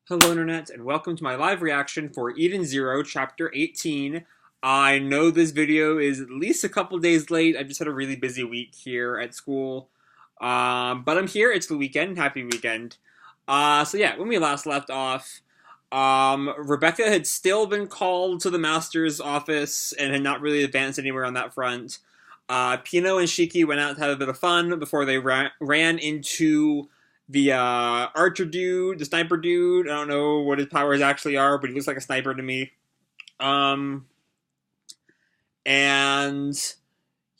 Hello Internet, and welcome to my live reaction for Eden Zero, Chapter 18. I know this video is at least a couple days late. I've just had a really busy week here at school. But I'm here, it's the weekend, happy weekend. So yeah, when we last left off, Rebecca had still been called to the master's office and had not really advanced anywhere on that front. Pino and Shiki went out to have a bit of fun before they ran into the archer dude, the sniper dude. I don't know what his powers actually are, but he looks like a sniper to me. And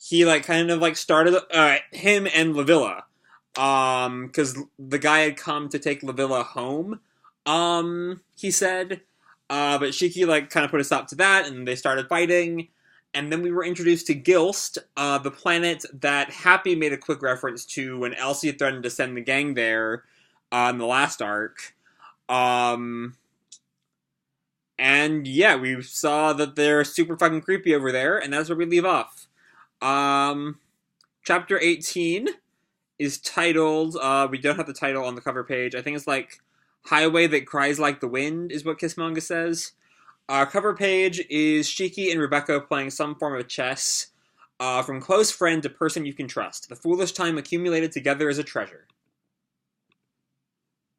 he kind of started him and Lavilla, because the guy had come to take Lavilla home. He said, but Shiki kind of put a stop to that, and they started fighting. And then we were introduced to Gilst, the planet that Happy made a quick reference to when Elsie threatened to send the gang there in the last arc. And yeah, we saw that they're super fucking creepy over there, and that's where we leave off. Chapter 18 is titled, we don't have the title on the cover page, I think it's Highway That Cries Like the Wind is what Kiss Manga says. Our cover page is Shiki and Rebecca playing some form of chess. From close friend to person you can trust. The foolish time accumulated together as a treasure.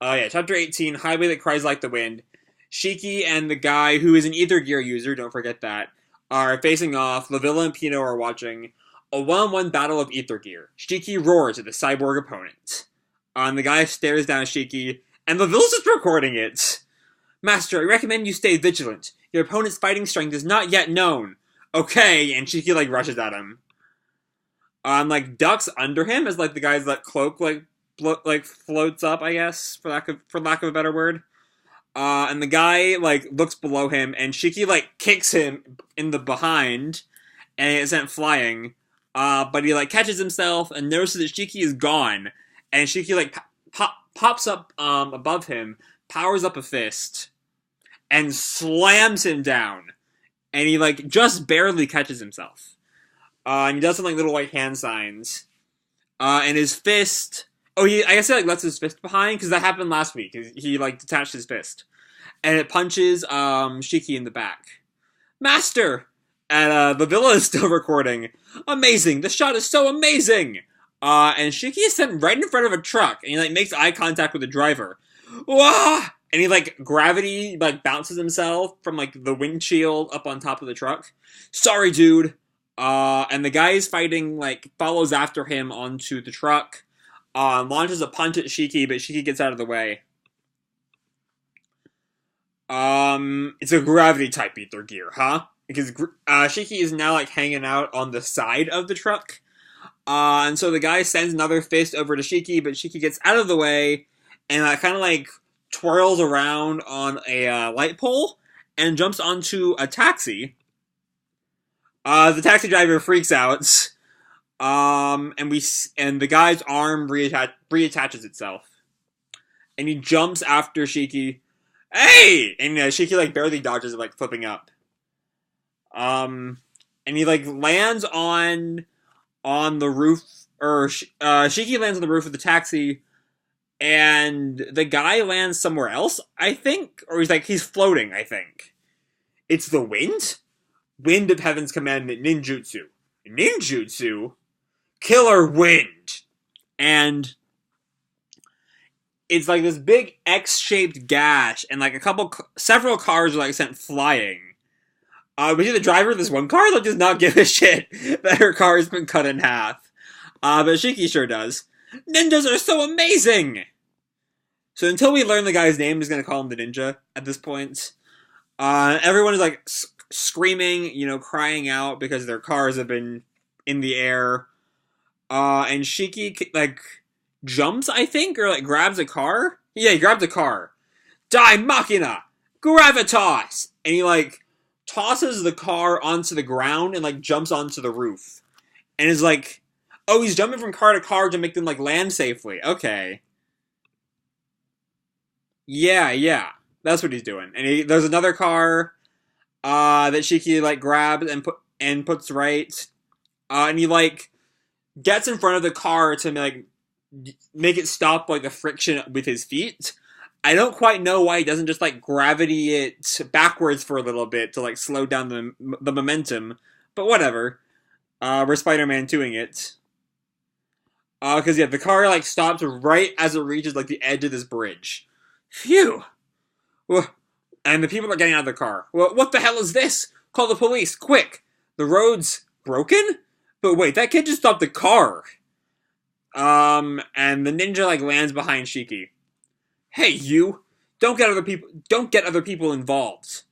Yeah, Chapter 18, Highway That Cries Like the Wind. Shiki and the guy who is an Ether Gear user, don't forget that, are facing off. Lavilla and Pino are watching. A one-on-one battle of Ether Gear. Shiki roars at the cyborg opponent. The guy stares down at Shiki, and Lavilla's just recording it. Master, I recommend you stay vigilant. Your opponent's fighting strength is not yet known. Okay, and Shiki, rushes at him. Ducks under him as, the guy's, cloak, floats up, I guess, for lack of a better word. And the guy, looks below him, and Shiki, kicks him in the behind, and it's sent flying. But he, catches himself and notices that Shiki is gone. And Shiki, pops up, above him, powers up a fist, and slams him down. And he, just barely catches himself. And he does some, little white hand signs. And his fist... Oh, I guess he, lets his fist behind, because that happened last week. He detached his fist. And it punches, Shiki in the back. Master! And, the villa is still recording. Amazing! The shot is so amazing! And Shiki is sent right in front of a truck, and he, makes eye contact with the driver. Wah! And he, gravity, bounces himself from, the windshield up on top of the truck. Sorry, dude. And the guy is fighting, follows after him onto the truck. Launches a punch at Shiki, but Shiki gets out of the way. It's a gravity-type Ether Gear, huh? Because, Shiki is now, hanging out on the side of the truck. And so the guy sends another fist over to Shiki, but Shiki gets out of the way, and kind of, twirls around on a light pole and jumps onto a taxi. The taxi driver freaks out. And the guy's arm reattaches itself. And he jumps after Shiki. Hey! And Shiki barely dodges it, flipping up. And he lands on the roof, or Shiki lands on the roof of the taxi. And the guy lands somewhere else, I think? Or he's floating, I think. It's the wind? Wind of Heaven's Command Ninjutsu. Ninjutsu? Killer wind! And it's this big X-shaped gash, and several cars are sent flying. We see the driver of this one car does not give a shit that her car has been cut in half. But Shiki sure does. Ninjas are so amazing! So until we learn the guy's name, I'm just going to call him the ninja at this point. Everyone is screaming, crying out because their cars have been in the air. And Shiki, jumps, I think, or grabs a car? Yeah, he grabs a car. Die Machina! Gravitas! And he tosses the car onto the ground and jumps onto the roof. And is oh, he's jumping from car to car to make them, land safely. Okay. Yeah. That's what he's doing. And there's another car, that Shiki, grabs and puts right. And he, gets in front of the car to, make it stop, the friction with his feet. I don't quite know why he doesn't just, like, gravity it backwards for a little bit to, like, slow down the momentum. But whatever. We're Spider-Man 2ing it. Because, yeah, the car, like, stops right as it reaches, like, the edge of this bridge. Phew! And the people are getting out of the car. Well, what the hell is this? Call the police, quick! The road's broken? But wait, that kid just stopped the car. And the ninja, like, lands behind Shiki. Hey, you! Don't get other people involved.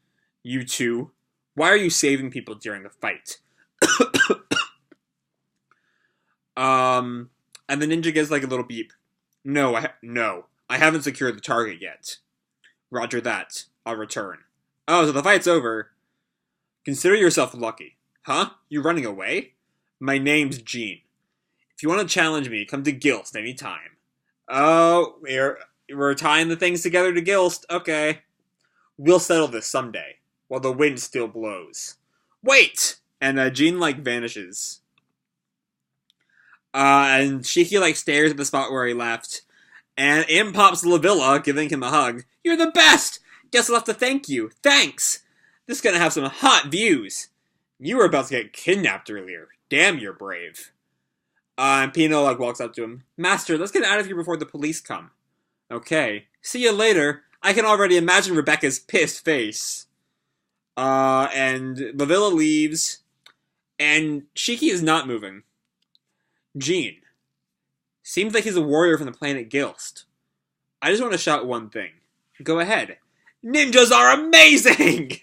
You two. Why are you saving people during the fight? And the ninja gives, like, a little beep. No, I haven't secured the target yet. Roger that. I'll return. Oh, so the fight's over. Consider yourself lucky. Huh? You running away? My name's Jin. If you want to challenge me, come to Gilst anytime. Oh, we're tying the things together to Gilst. Okay. We'll settle this someday, while the wind still blows. Wait! And Jin, like, vanishes. And Shiki, like, stares at the spot where he left. And in pops Lavilla, giving him a hug. You're the best! Guess I'll have to thank you. Thanks! This is gonna have some hot views. You were about to get kidnapped earlier. Damn, you're brave. And Pino, like, walks up to him. Master, let's get out of here before the police come. Okay. See you later. I can already imagine Rebecca's pissed face. And Lavilla leaves. And Shiki is not moving. Jin. Seems like he's a warrior from the planet Gilst. I just want to shout one thing. Go ahead. Ninjas are amazing!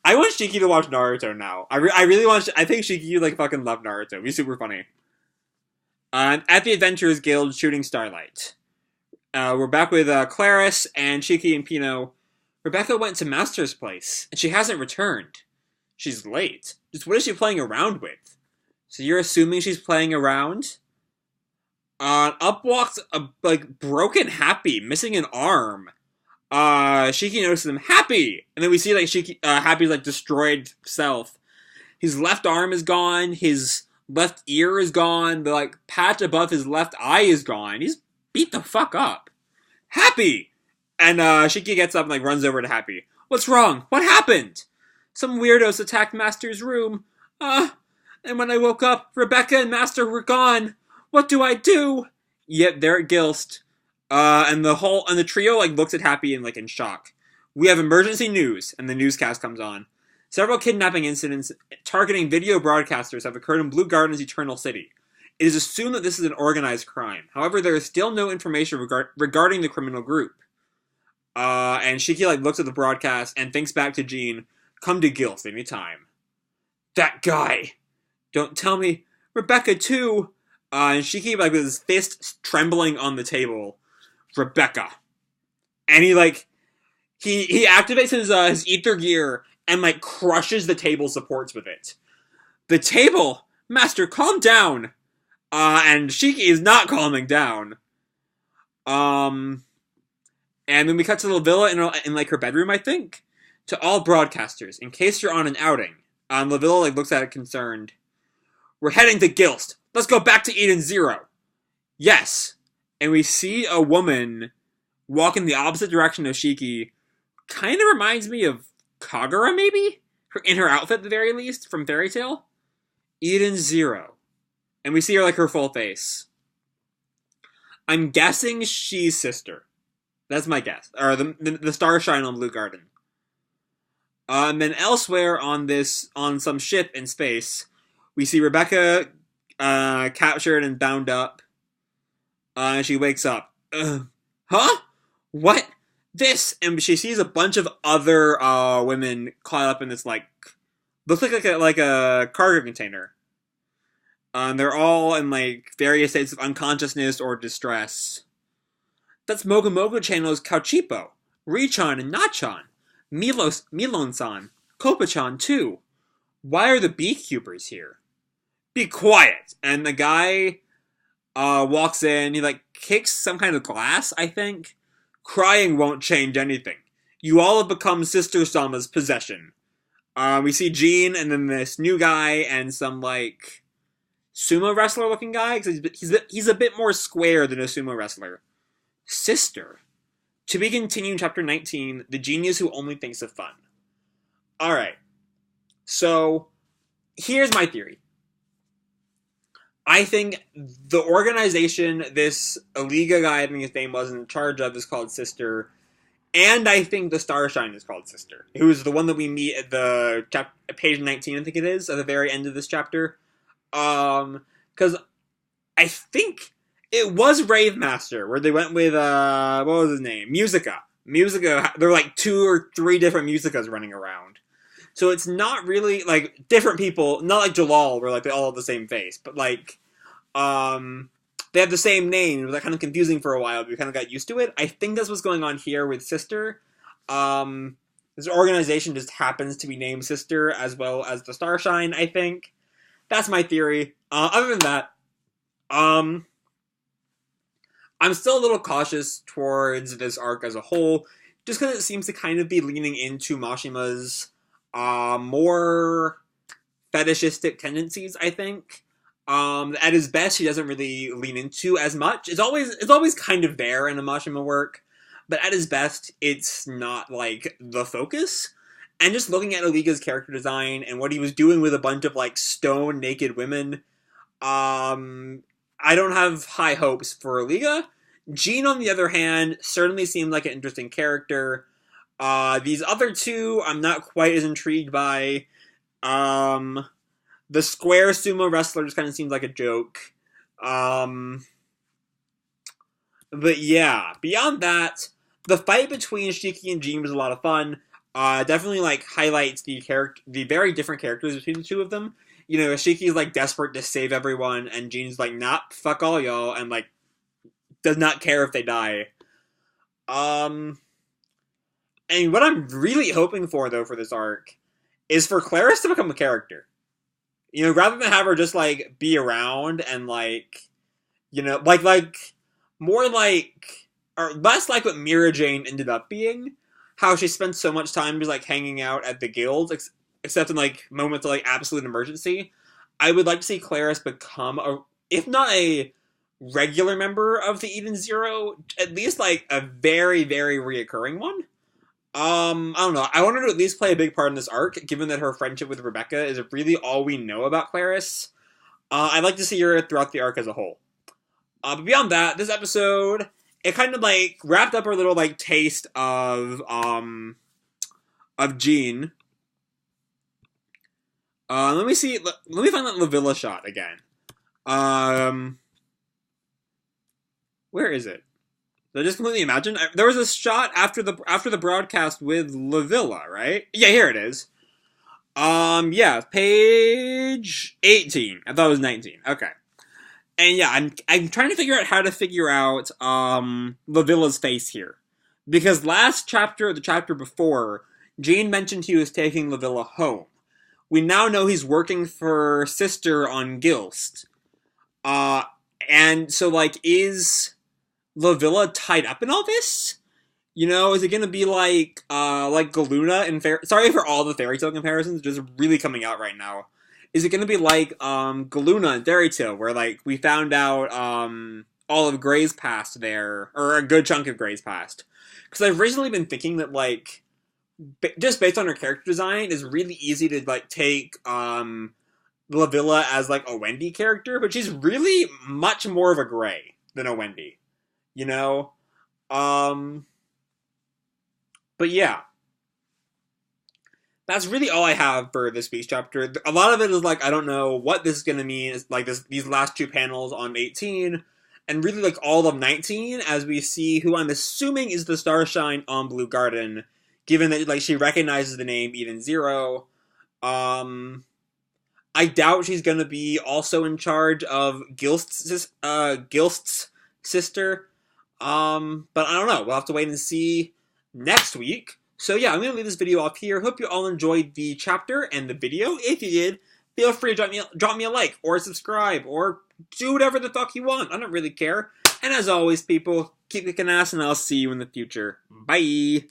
I want Shiki to watch Naruto now. I really want... I think Shiki would, like, fucking love Naruto. It'd be super funny. At the Adventurers Guild Shooting Starlight. We're back with Claris and Shiki and Pino. Rebecca went to Master's place, and she hasn't returned. She's late. Just what is she playing around with? So you're assuming she's playing around? Up walks a, like, broken Happy, missing an arm. Shiki notices him, Happy! And then we see, like, Happy's, like, destroyed self. His left arm is gone, his left ear is gone, the, like, patch above his left eye is gone. He's beat the fuck up. Happy! And, Shiki gets up and, like, runs over to Happy. What's wrong? What happened? Some weirdos attacked Master's room. And when I woke up, Rebecca and Master were gone. What do I do? Yep, they're at Gilst. And the trio, like, looks at Happy and, like, in shock. We have emergency news, and the newscast comes on. Several kidnapping incidents targeting video broadcasters have occurred in Blue Garden's Eternal City. It is assumed that this is an organized crime. However, there is still no information regarding the criminal group. And Shiki, like, looks at the broadcast and thinks back to Jin. Come to Gilst anytime. That guy! Don't tell me. Rebecca, too! And Shiki, like, with his fist trembling on the table. Rebecca. And he, like, he activates his ether gear and, like, crushes the table supports with it. The table? Master, calm down! And Shiki is not calming down. And then we cut to the villa in like, her bedroom, I think. To all broadcasters, in case you're on an outing. Lavilla, like, looks at it concerned. We're heading to Gilst. Let's go back to Eden Zero. Yes. And we see a woman walk in the opposite direction of Shiki. Kind of reminds me of Kagura, maybe? In her outfit, at the very least, from Fairy Tail. Eden Zero. And we see her, like, her full face. I'm guessing she's sister. That's my guess. Or the stars shine on Blue Garden. And then elsewhere on some ship in space, we see Rebecca captured and bound up. And she wakes up. Huh? What? This? And she sees a bunch of other women caught up in this, like, looks like a cargo container. They're all in, like, various states of unconsciousness or distress. That's Moga Moga Channel's Kauchipo, Richan and Nachan, Milon-san, Kopa-chan too. Why are the beekeepers here? Be quiet! And the guy walks in, he, like, kicks some kind of glass, I think. Crying won't change anything. You all have become Sister Sama's possession. We see Jean and then this new guy and some, like, sumo wrestler looking guy, because he's a bit more square than a sumo wrestler. Sister? To be continued in Chapter 19, The Genius Who Only Thinks of Fun. Alright, so here's my theory. I think the organization this Aliga guy, I think his name was, in charge of is called Sister, and I think the Starshine is called Sister, who is the one that we meet at the page 19, I think it is, at the very end of this chapter. Because I think it was Rave Master, where they went with, what was his name? Musica. There are like 2 or 3 different Musicas running around. So it's not really, like, different people, not like Jalal, where, like, they all have the same face, but, like, they have the same name. It was, like, kind of confusing for a while, but we kind of got used to it. I think that's what's going on here with Sister. This organization just happens to be named Sister, as well as the Starshine, I think. That's my theory. Other than that, I'm still a little cautious towards this arc as a whole, just because it seems to kind of be leaning into Mashima's more fetishistic tendencies, I think. At his best, he doesn't really lean into as much. It's always kind of there in a Mashima work, but at his best, it's not, like, the focus. And just looking at Aliga's character design and what he was doing with a bunch of, like, stone naked women, I don't have high hopes for Aliga. Jin, on the other hand, certainly seemed like an interesting character. These other two, I'm not quite as intrigued by. The square sumo wrestler just kind of seems like a joke. But yeah, beyond that, the fight between Shiki and Jin was a lot of fun. Definitely, like, highlights the very different characters between the two of them. You know, Shiki's, like, desperate to save everyone, and Jin's like, nah, fuck all y'all, and, like, does not care if they die. And what I'm really hoping for, though, for this arc, is for Claris to become a character. You know, rather than have her just, like, be around and, like, you know, like, more like, or less like what Mira Jane ended up being. How she spent so much time just, like, hanging out at the guilds, except in, like, moments of, like, absolute emergency. I would like to see Claris become if not a regular member of the Eden Zero, at least, like, a very, very reoccurring one. I don't know. I want her to at least play a big part in this arc, given that her friendship with Rebecca is really all we know about Claris. I'd like to see her throughout the arc as a whole. But beyond that, this episode, it kind of, like, wrapped up our little, like, taste of Jean. Let me see. Let me find that Lavilla shot again. Where is it? Did I just completely imagine? There was a shot after the broadcast with Lavilla, right? Yeah, here it is. Yeah, page 18. I thought it was 19. Okay. And yeah, I'm trying to figure out how to figure out Lavilla's face here. Because last chapter, the chapter before, Jean mentioned he was taking Lavilla home. We now know he's working for Sister on Gilst. And so, like, is Lavilla tied up in all this? You know, is it gonna be like Galuna in sorry for all the Fairy Tail comparisons, just really coming out right now. Is it gonna be like Galuna in Fairy Tail, where, like, we found out all of Gray's past there, or a good chunk of Gray's past? Because I've recently been thinking that, like, just based on her character design, it's really easy to, like, take Lavilla as, like, a Wendy character, but she's really much more of a Gray than a Wendy. You know? But yeah. That's really all I have for this week's chapter. A lot of it is, like, I don't know what this is going to mean. It's, like, these last 2 panels on 18, and really, like, all of 19, as we see who I'm assuming is the Starshine on Blue Garden, given that, like, she recognizes the name Eden Zero. I doubt she's going to be also in charge of Gilst's sister. But I don't know. We'll have to wait and see next week. So yeah, I'm going to leave this video off here. Hope you all enjoyed the chapter and the video. If you did, feel free to drop me a like, or subscribe, or do whatever the fuck you want. I don't really care. And as always, people, keep kicking ass, and I'll see you in the future. Bye!